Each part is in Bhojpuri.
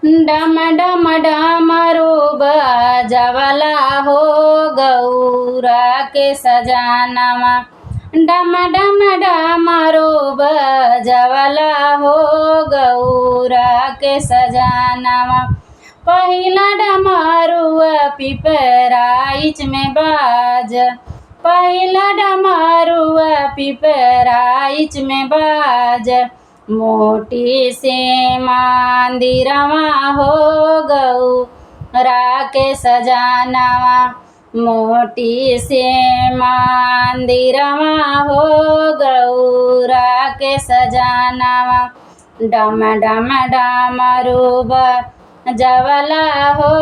डम डम डमरू बजवला हो गौरा के सजानवा। डम डम डमरू बजवला हो गौरा के सजानवा। पहिला डमरुआ पिपराइच में बाज, पहिला डमरुआ पिपराइच में बाज। मोटी से मंदिरवा हो गौरा के सजानवा। मोटी से मंदिरवा हो गौरा के सजानवा। डम डम डमरू बजवला हो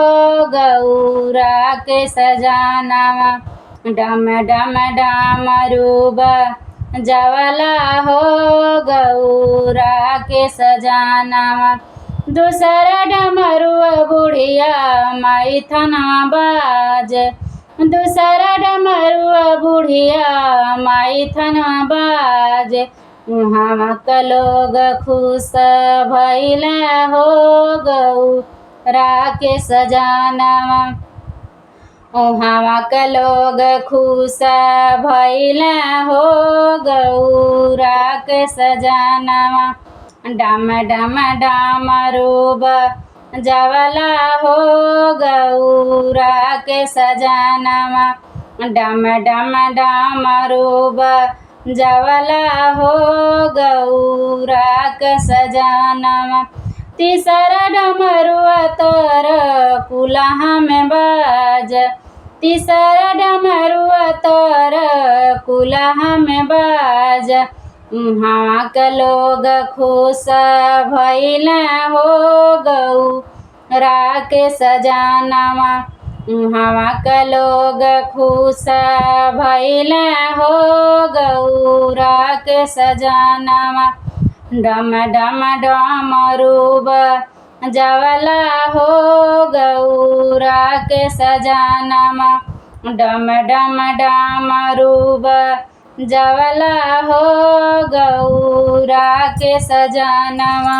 गौरा के सजानवा। डम डम डमरू बजवला हो गौरा के सजानवा। दूसरा डमरुआ बुढ़िया मैथना बाज, दूसरा डमरुआ बुढ़िया मैथना बाज। उहाँ क लोग खुश भइला हो गौरा के सजानवा। उहाँ क लोग खुश भइला हो गौरा के सजानवा। डम डम डमरू बजवला हो गौरा के सजानवा। डम डम डमरू बजवला हो गौरा के सजानवा। तीसरा डमरुआ तर कुल्हा में बाज, तीसरा डमरुआ तर कुल्हा में बाज। उहाँ क लोग खुश भइला हो गौरा के सजानवा। उहाँ क लोग खुश भइला हो गौरा के सजानवा। डम डम डमरू बजवला हो गौरा के सजानवा। डम डम डमरू बजवला हो गौरा के सजानवा।